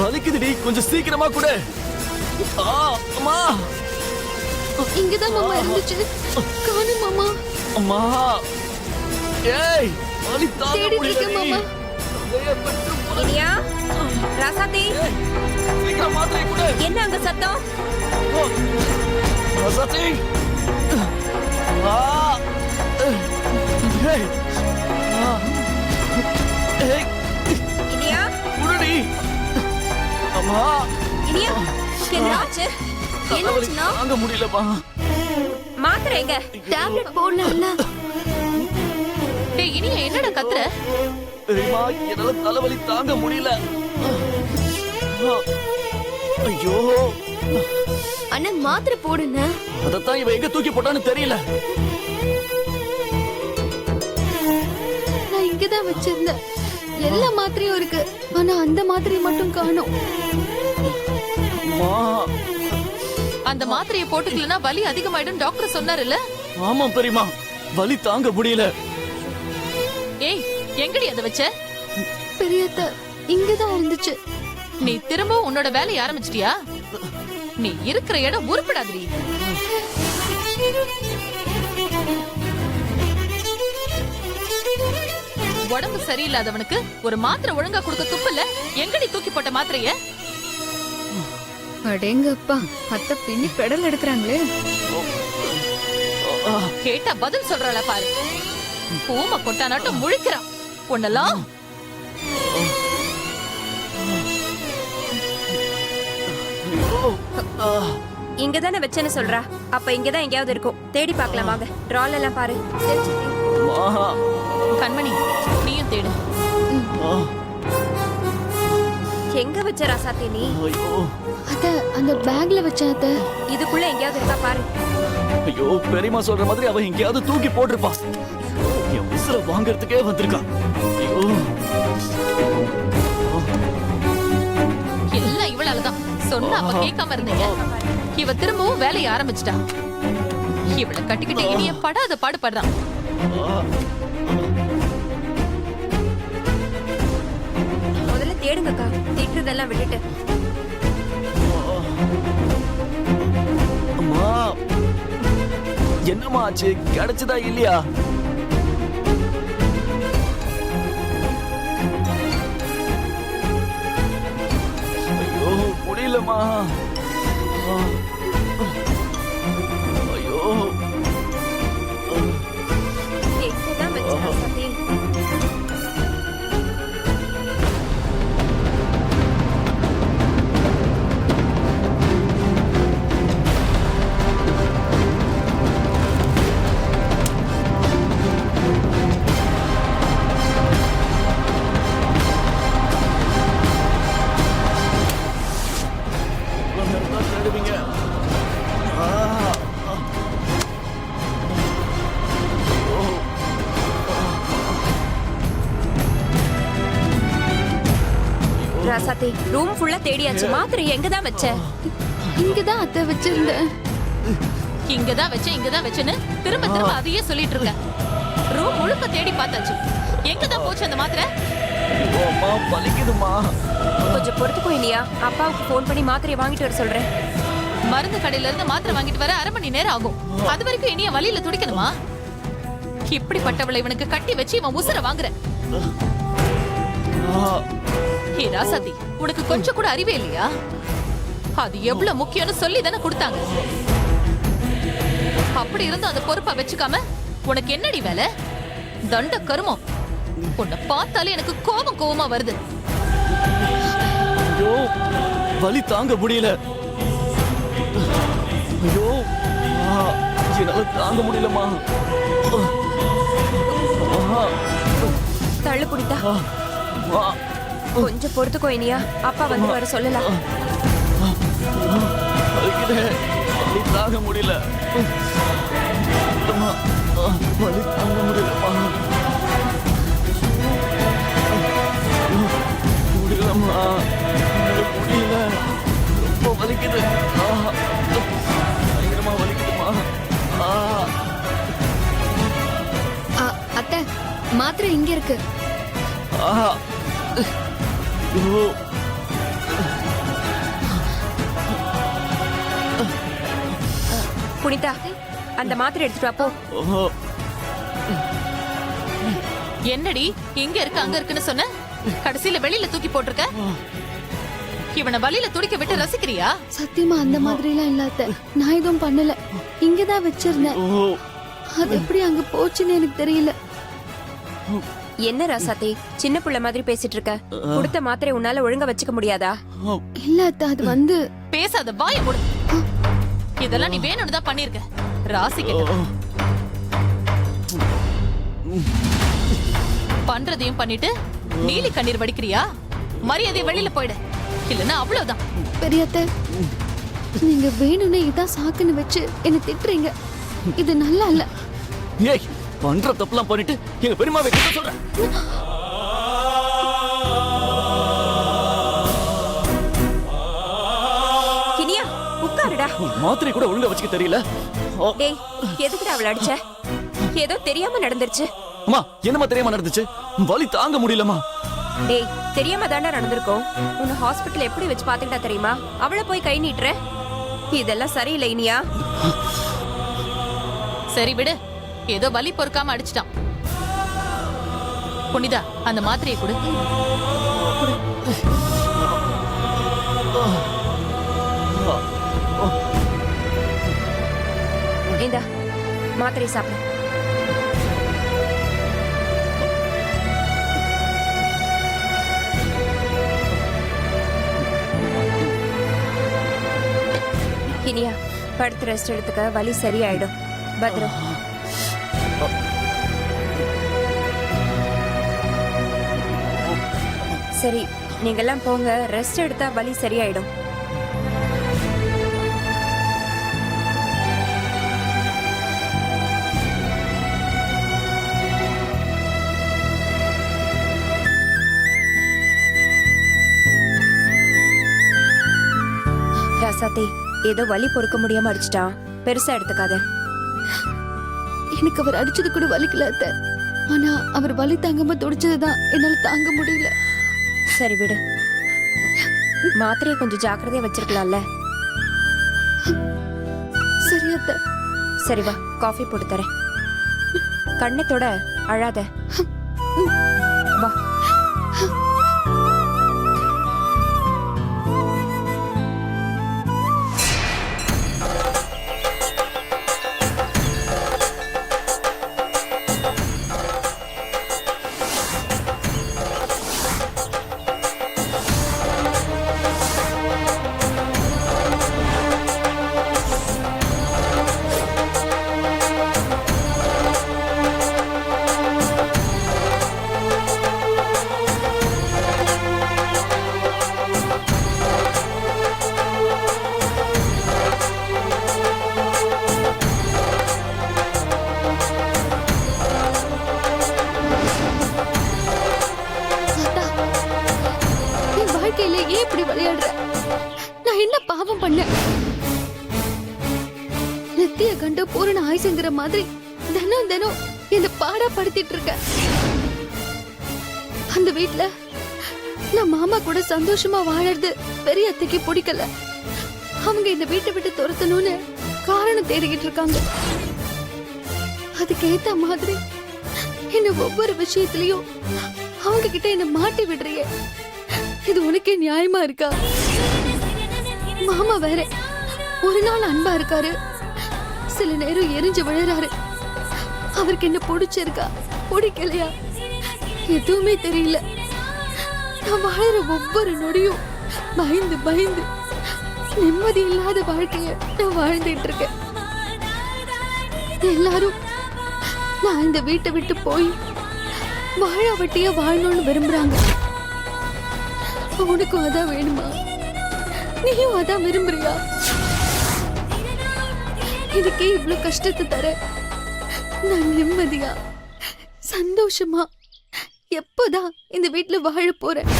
வலிக்குதுடி, கொஞ்சம் சீக்கிரமா கொடு. அம்மா, இங்கதான் மாமா இருந்துச்சு. காணும் மாமா. அம்மா, ஏய், வலி தாங்க தேடிட்டு இருக்கேன் முடியலடி. மாமா. இனியா, ராசாத்தி, ஏய், சீக்கிரம் மாத்திரை கொடு. என்ன அங்க சத்தம்? ராசாத்தி. ஏய், ஏய், இனியா, குடுடி. அம்மா, இனியா, என்ன ஆச்சு? என்னாச்சுன்னா? தாங்க முடியலம்மா. மாத்திரை எங்க? டேப்லெட் போடல. டேய் இனியா, என்னடா கத்துற? தெரியுமா, என்னால தலைவலி தாங்க முடியல. ஐயோ, அண்ணா மாத்திரை போடுங்க. அதத்தான் இவ எங்க தூக்கி போட்டான்னு தெரியல. நான் இங்கதான் வச்சிருந்தேன். எல்லா மாத்திரையும் இருக்கு, ஆனா அந்த மாத்திரை மட்டும் காணோம். அம்மா, அந்த மாத்திரையை போட்டுக்கலனா வலி அதிகமாயிடும் டாக்டர் சொன்னாருல்ல? ஆமா பெரியமா, வலி தாங்க முடியல. ஏய், எங்கடி அத வச்ச? பெரியத்த இங்கதான் இருந்துச்சு. நீ திரும்ப உன்னோட வேலையை ஆரம்பிச்சிட்டியா? நீ இருக்கிற இடம் உருப்பிடாதடி. உடம்பு சரியில்லாதவனுக்கு ஒரு மாத்திரை ஒழுங்கா கொடுக்க துப்பில்ல. எங்கடி தூக்கி போட்ட மாத்திரைய? அடேங்கப்பா, அத்தை பின்னி பெடல் எடுக்கிறாங்களே. கேட்டா பதில் சொல்றாள பாரு. பூம கொட்டானாட்டம் முழிக்கிறான் உன்னெல்லாம். இங்கதானே வச்சேன்னு சொல்றா. அப்ப இங்கதான் எங்கேயாவது இருக்கும். தேடி பார்க்கலாம் வாங்க. ட்ரால் எல்லாம் பாரு. சரி சித்தி. அம்மா, கண்மணி, நீயும் தேடு. எங்க வச்ச ராசாத்தி நீ? ஐயோ, அத்த அந்த பேக்ல வச்ச அத்த. இதுக்குள்ள எங்கேயாவது இருக்கா பாரு. ஐயோ, பெரியமா சொல்ற மாதிரி அவ எங்கேயாவது தூக்கி போட்டிருப்பா. என் உசுர வாங்கறதுக்கே வந்திருக்கா. ஐயோ, எல்லாம் இவளாலதான். சொன்னா அப்ப கேட்காம இருந்தீங்க. இவ திரும்பவும் வேலையை ஆரம்பிச்சிட்டா. இவளை கட்டிக்கிட்டு இனிய படாத பாடுபடுறான். முதல்ல தேடுங்கக்கா, திட்டுறதெல்லாம் விட்டுட்டு. அம்மா, என்னம்மா ஆச்சு? கிடைச்சதா இல்லையா? ஐயோ, முடியலம்மா. ஐயோ, எங்கதான் வச்ச ராசாத்தி? இவ்வளவு நேரம் தான் தேடுவீங்க. ராசாத்தி, ரூம் ஃபுல்லா தேடியாச்சு. மாத்திரை எங்கதான் வச்ச? இங்கதான் அத்தை வச்சிருந்தேன். இங்கதான் வச்சேன்னு திரும்ப திரும்ப அதையே சொல்லிட்டு இருக்க. ரூம் முழுக்க தேடி பார்த்தாச்சு. எங்கதான் போச்சு அந்த மாத்திரை? ஐயோ, அம்மா, வலிக்குதும்மா. கொஞ்சம் பொறுத்துக்கோ இனியா. அப்பாவுக்கு ஃபோன் பண்ணி மாத்திரையை வாங்கிட்டு வர சொல்றேன். மருந்து கடையில இருந்து மாத்திரை வாங்கிட்டு வர 1/2 மணி நேரம் ஆகும். அது வரைக்கும் இனிய வலியில துடிக்கணுமா? இப்படிப்பட்டவளை இவனுக்கு கட்டி வச்சு இவன் உசுர வாங்குற. ஹே ராசாதி, உனக்கு கொஞ்சம் கூட அறிவே இல்லையா? அது எவ்வளவு முக்கியம்னு சொல்லி தானே கொடுத்தாங்க. அப்படி இருந்தும் அந்த பொறுப்பா வச்சுக்காம உனக்கு என்னடி வேலை? தண்ட கருமம். உன்னை பார்த்தாலே எனக்கு கோபமா வருது. ஐயோ, வலி தாங்க முடியல. ஐயோ, என்னால தாங்க முடியலம்மா. தள்ளு புடித்தா. கொஞ்சம் பொறுத்துக்கோ இனியா. அப்பா வந்து வர சொல்லலாம். வலிக்குதே, வலி தாங்க முடியல. அம்மா, வலி தாங்க முடியலம்மா. முடியலம்மா, முடியல. ரொம்ப வலிக்குது. பயங்கரமா வலிக்குதுமா. அத்தை மாத்திரை இங்க இருக்கு. ஐயோ, புனிதா அந்த மாத்திரை எடுத்துட்டு வா போ. ஓ, என்னடி இங்க இருக்கு அங்க இருக்குன்னு சொன்ன, கடைசியில வெளியில தூக்கி போட்டிருக்க. இவனை வழியில துடிக்க விட்டு ரசிக்கிறியா? சத்தியமா அந்த மாதிரி எல்லாம் இல்லாத, நான் எதுவும் பண்ணல. இங்கதான் வச்சிருந்தேன். ஓ, அது எப்படி அங்க போச்சுன்னு எனக்கு தெரியல. என்ன ராசாத்தி சின்ன புள்ள மாதிரி பேசிட்டு இருக்க? கொடுத்த மாத்திரை உன்னால ஒழுங்கா வச்சுக்க முடியாதா? ஓ, இல்ல அத்தை, அது வந்து பேசாத, வாய மூடு. இதெல்லாம் நீ வேணும்னு தான் பண்ணிருக்க. ராசி கெட்டவ. பண்றதையும் பண்ணிட்டு நீலி கண்ணீர் வடிக்கிறியா? மரியாதை வெளியில போயிடு, இல்லன்னா அவ்வளவுதான். பெரியத்த, நீங்க வேணும்னே இதான் சாக்குன்னு வச்சு என்ன திட்டுறீங்க. இது நல்லா இல்ல. ஏய், பண்ற தப்புலாம் பண்ணிட்டு எங்க பெரியம்மாவை கிட்ட சொல்றேன். கினியா உட்காருடா. மாத்திரை கூட ஒழுங்கா வச்சுக்க தெரியல. ஓ, டேய் எதுக்குடா அவள அடிச்ச? ஏதோ தெரியாம நடந்துருச்சு. அம்மா என்னம்மா தெரியாம நடந்துச்சு? வலி தாங்க முடியலம்மா. டேய் தெரியாம தாண்டா நடந்திருக்கும். உன்னை ஹாஸ்பிட்டல் எப்படி வச்சு பாத்துக்கிட்டா தெரியுமா? அவளை போய் கை நீட்டுற. இதெல்லாம் சரியில்லை இனியா. சரி விடு, ஏதோ வலி பொறுக்காம அடிச்சிட்டான். புனிதா அந்த மாத்திரையை கொடு. இந்தா மாத்திரை சாப்பிடு. கினியா படுத்து ரெஸ்ட் எடுத்துக்க, வலி சரியாயிடும். பத்ரம். சரி நீங்கெல்லாம் போங்க, ரெஸ்ட் எடுத்தா வலி சரியாயிடும். ராசாத்தி ஏதோ வலி பொறுக்க முடியாம அடிச்சிட்டான், பெருசா எடுத்துக்காத. எனக்கு அவர் அடிச்சது கூட வலிக்கல அத்தை. ஆனா அவர் வலி தாங்காம துடிச்சதுதான் என்னால தாங்க முடியல. சரி விடு, மாத்திரையை கொஞ்சம் ஜாக்கிரதையா வச்சிருக்கலாம்ல. சரி அத்தை. சரி வா காஃபி போட்டு தரேன். கண்ணத்தோட அழாத. வா. வாழ்க்கையில ஏன் இப்படி விளையாடுற? நான் என்ன பாவம் பண்ணேன்? நித்திய கண்டு பூரண ஆயுசுங்கிற மாதிரி தினம் தினம் என்ன பாடா படுத்திட்டு இருக்க. அந்த வீட்ல நான் மாமா கூட சந்தோஷமா வாழறது பெரிய அத்தைக்கு பிடிக்கல. அவங்க இந்த வீட்டை விட்டு துரத்தணும்னு காரணம் தேடிக்கிட்டு இருக்காங்க. அதுக்கு ஏத்த மாதிரி என்ன ஒவ்வொரு விஷயத்திலயும் அவங்க கிட்ட என்ன மாட்டி விடுறியே, இது உனக்கே நியாயமா இருக்கா? மாமா வேற ஒரு நாள் அன்பா இருக்காரு, சில நேரம் எரிஞ்சு விழுறாரு. அவருக்கு என்ன பிடிச்சிருக்கா பிடிக்கலையா எதுவுமே தெரியல. நான் வாழற ஒவ்வொரு நொடியும் பயந்து பயந்து நிம்மதி இல்லாத வாழ்க்கைய நான் வாழ்ந்துட்டு இருக்கேன். எல்லாரும் நான் இந்த வீட்டை விட்டு போய் வாழாவட்டியா வாழணும்னு விரும்புறாங்க. உனக்கும் அதான் வேணுமா? நீயும் அதான் விரும்புறியா? இதுக்கே இவ்வளவு கஷ்டத்தை தர நான் நிம்மதியா சந்தோஷமா எப்போதான் இந்த வீட்டுல வாழ போறேன்?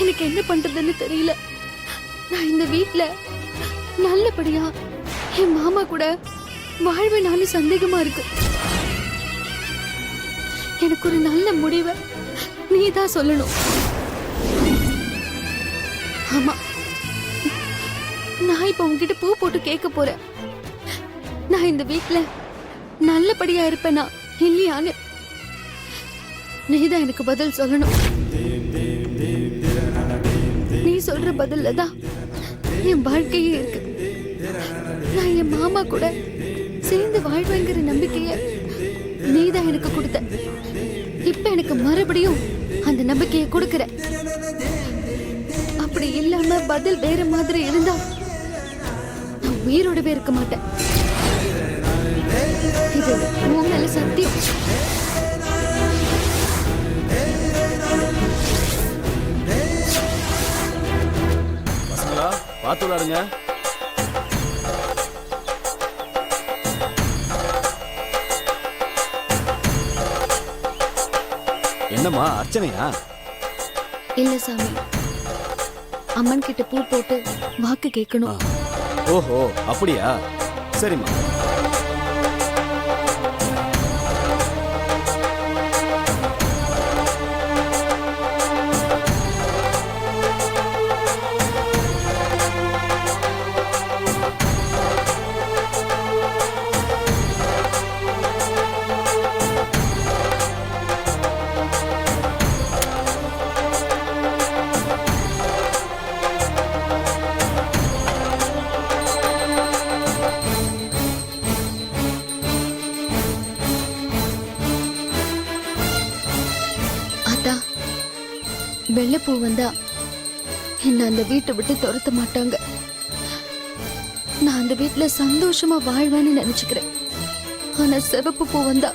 எனக்கு என்ன பண்றதுன்னு தெரியல. நான் இந்த வீட்டுல நல்லபடியா என் மாமா கூட வாழ்வேனான்னு சந்தேகமா இருக்கு. எனக்கு ஒரு நல்ல முடிவை நீதான் சொல்லணும். ஆமா, நான் இப்ப உன்கிட்ட பூ போட்டு கேட்க போறேன். நான் இந்த வீட்ல நல்லபடியா இருப்பேனா இல்லையான்னு நீதான் எனக்கு பதில் சொல்லணும். நீ சொல்ற பதில்ல தான் என் வாழ்க்கையே இருக்கு. நான் என் மாமா கூட சேர்ந்து வாழ்வேங்கிற நம்பிக்கைய நீதான் எனக்கு கொடுத்த. இப்ப எனக்கு மறுபடியும் அந்த நம்பிக்கையை கொடுக்கற. அப்படி இல்லாம பதில் வேற மாதிரி இருந்தா நான் உயிரோடவே இருக்க மாட்டேன். இது உன் மேல சத்தியம். பசங்களா பார்த்து விளையாடுங்க. என்னம்மா அர்ச்சனையா? இல்ல சாமி, அம்மன் கிட்ட பூ போட்டு வாக்கு கேட்கணும். ஓஹோ அப்படியா, சரிம்மா. வெள்ளைப்பூ வந்தா என்ன அந்த வீட்டை விட்டு துரத்த மாட்டாங்க. நான் அந்த வீட்டுல சந்தோஷமா வாழ்வேன்னு நினைச்சுக்கிறேன். ஆனா சிவப்பு பூ வந்தா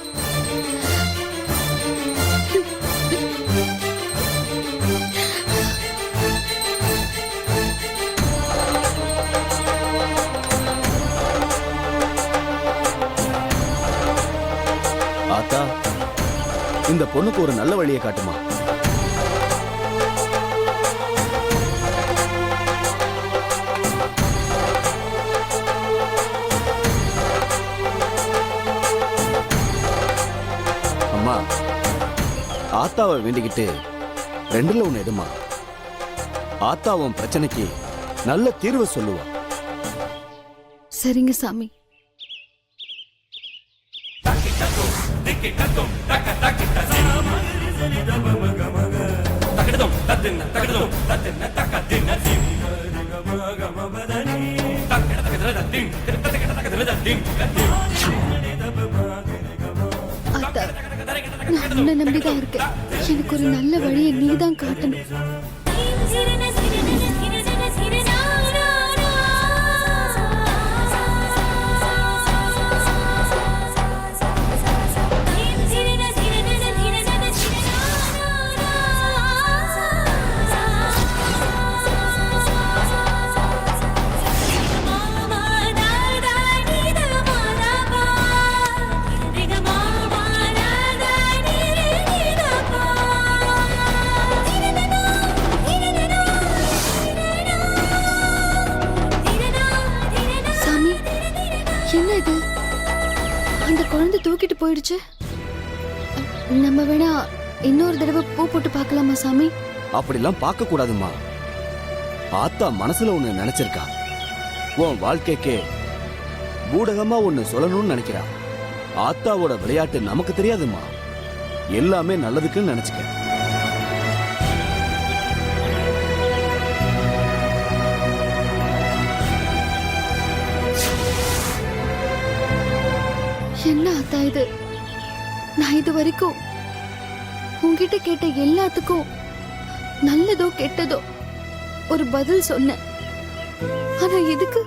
ஆத்தா, இந்த பொண்ணுக்கு ஒரு நல்ல வழியை காட்டுமா. ஆத்தாவை வேண்டிக்கிட்டு ரெண்டுல ஒண்ணு எடுமா. ஆத்தாவும் பிரச்சனைக்கு நல்ல தீர்வு சொல்லுவா. சரிங்க சாமி. நான் உன்னை நம்பிதான் இருக்கேன். எனக்கு ஒரு நல்ல வழியை நீதான் காட்டணும். அந்த குழந்தை தூக்கிட்டு போயிடுச்சு. நம்ம வேணா இன்னொரு தடவை பூ போட்டு பார்க்கலாமா சாமி? அப்படிலாம் பார்க்க கூடாதுமா. ஆத்தா மனசுல ஒண்ணு நினைச்சிருக்கா. உன் வாழ்க்கைக்கே பூடகமா ஒண்ணு சொல்லணும்னு நினைக்கிறா. ஆத்தாவோட விளையாட்டு நமக்கு தெரியாதுமா. எல்லாமே நல்லதுக்குன்னு நினைச்சுக்க. என்ன ஆத்தா இது? நான் இது வரைக்கும் உன்கிட்ட கேட்ட எல்லாத்துக்கும் நல்லதோ கெட்டதோ ஒரு பதில் சொன்னேன். ஆனா இதுக்கு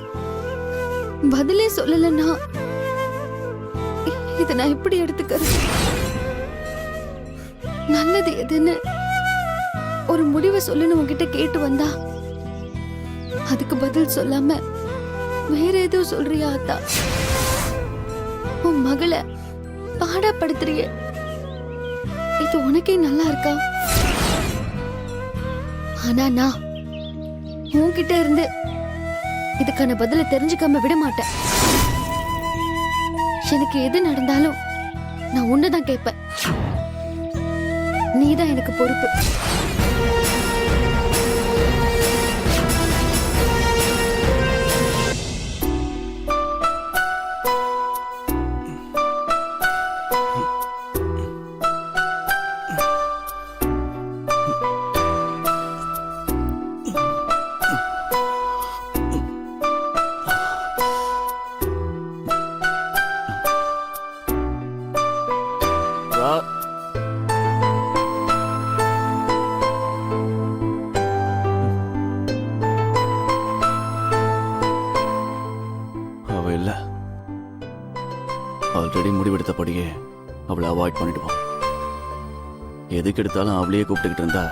பதிலே சொல்லலன்னா இதை நான் எப்படி எடுத்துக்கிறது? நல்லது எதுன்னு ஒரு முடிவை சொல்லணும் உன்கிட்ட கேட்டு வந்தா அதுக்கு பதில் சொல்லாம வேற ஏதோ சொல்றியா ஆத்தா? உன் மகளை பாடப்படுத்துறிய, இது உனக்கே நல்லா இருக்கா? ஆனா நான் உன்கிட்ட இருந்து இதுக்கான பதில தெரிஞ்சுக்காம விட மாட்டேன். எனக்கு எது நடந்தாலும் நான் உன்னதான் கேட்பேன். நீதான் எனக்கு பொறுப்பு. சொன்னபடியே அவளை அவாய்ட் பண்ணிடுவோம். எதுக்கு எடுத்தாலும் அவளையே கூப்பிட்டுக்கிட்டு இருந்தா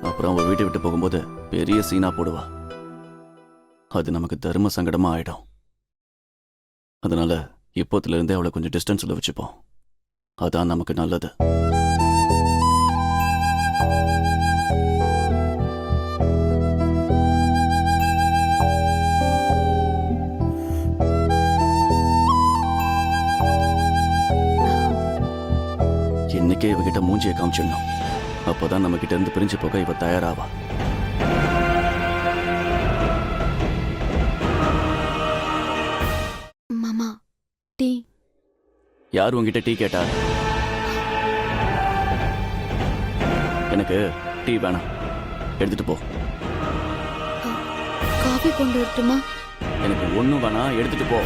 அப்புறம் அவ வீட்டை விட்டு போகும்போது பெரிய சீனா போடுவா. அது நமக்கு தர்ம சங்கடமா ஆயிடும். அதனால இப்போத்துல இருந்தே அவளை கொஞ்சம் டிஸ்டன்ஸ்ல வச்சுப்போம். அதான் நமக்கு நல்லது. இன்னைக்கே இவகிட்ட மூஞ்சியை காமிச்சிடணும். அப்போதான் நம்ம கிட்ட இருந்து பிரிஞ்சு போக இவ தயாராவா. மாமா டீ. யார் உங்ககிட்ட டீ கேட்டா? எனக்கு டீ வேணாம், எடுத்துட்டு போ. காஃபி கொண்டு வரட்டுமா? எனக்கு ஒண்ணும் வேணாம், எடுத்துட்டு போ.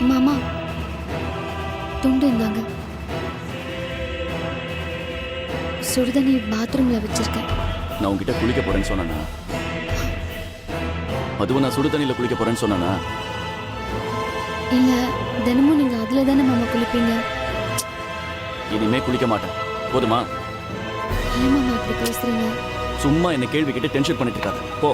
மாமா துண்டு இருந்தாங்க. சுடுதண்ணி பாத்ரூம்ல வச்சிருக்கேன். நான் உங்ககிட்ட குளிக்க போறேன்னு சொன்னா? அதுவும் நான் சுடு தண்ணியில குளிக்க போறேன்னு சொன்னா? இல்ல, தினமும் நீங்க அதுல தானே மாமா குளிப்பீங்க. இனிமே குளிக்க மாட்டேன், போதுமா? ஏன் மாமா இப்படி பேசுறீங்க? சும்மா என்ன கேள்வி கேட்டு டென்ஷன் பண்ணிட்டு இருக்காத, போ.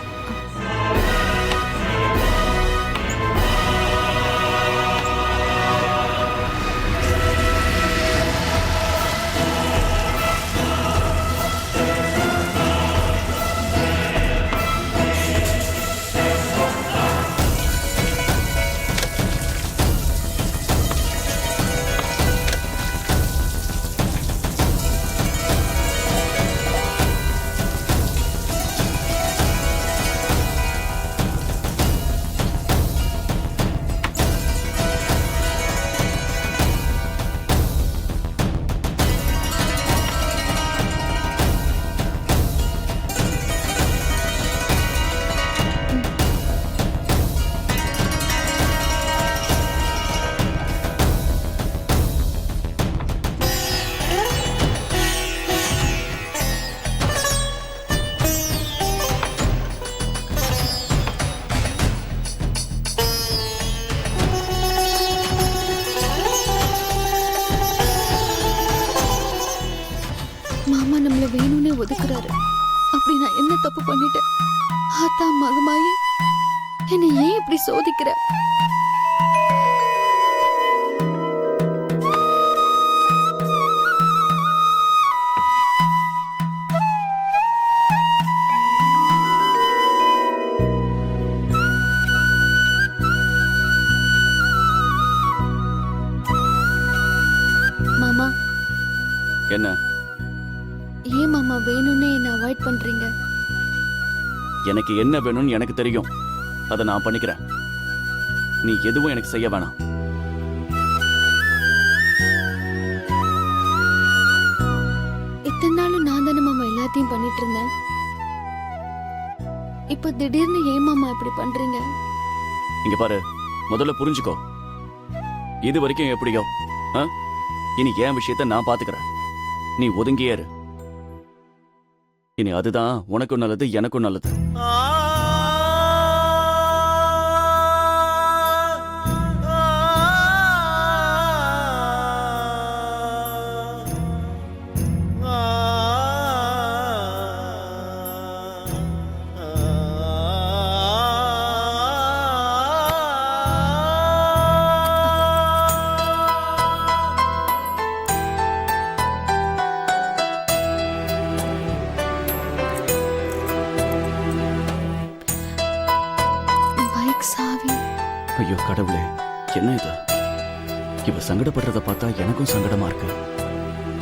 மாமா நம்மள வேணும்னே ஒதுக்குறாரு. அப்படி நான் என்ன தப்பு பண்ணிட்டேன்? ஆத்தா மகமாயி என்னை ஏன் இப்படி சோதிக்கிற? மாமா என்ன? ஏன் மாமா வேணும்னே என்ன அவாய்ட் பண்றீங்க? எனக்கு என்ன வேணும்னு எனக்கு தெரியும், அதை நான் பண்ணிக்கிறேன். நீ எதுவும் எனக்கு செய்ய வேணாம். இத்தனை நாளும் நான் தானே மாமா எல்லாத்தையும் பண்ணிட்டு இருந்தேன். இப்ப திடீர்னு ஏன் மாமா இப்படி பண்றீங்க? இங்க பாரு, முதல்ல புரிஞ்சுக்கோ. இது வரைக்கும் எப்படியோ, இனி என் விஷயத்த நான் பாத்துக்கிறேன். நீ ஒதுங்கியே இரு. இனி அதுதான் உனக்கும் நல்லது, எனக்கும் நல்லது. ஐயோ கடவுளே, என்ன இது? இவ சங்கடப்படுறத பார்த்தா எனக்கும் சங்கடமா இருக்கு.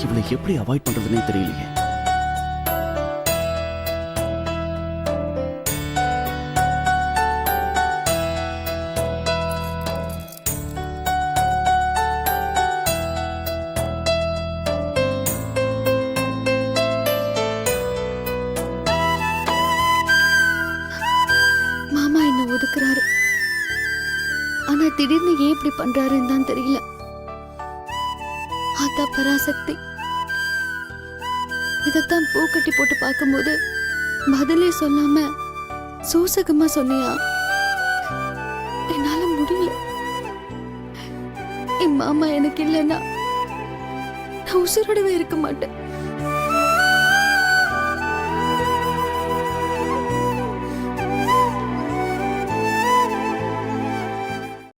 இவளை எப்படி அவாய்ட் பண்றதுன்னே தெரியலையே. ஆனா திடீர்னு ஏன் இப்படி பண்றாருன்னு தான் தெரியல. ஆத்தா பராசக்தி இதத்தான் பூ கட்டி போட்டு பார்க்கும்போது பதிலே சொல்லாம சூசகமா சொன்னியா? என்னால முடியல. என் மாமா எனக்கு இல்லைன்னா நான் உசுரோடவே இருக்க மாட்டேன்.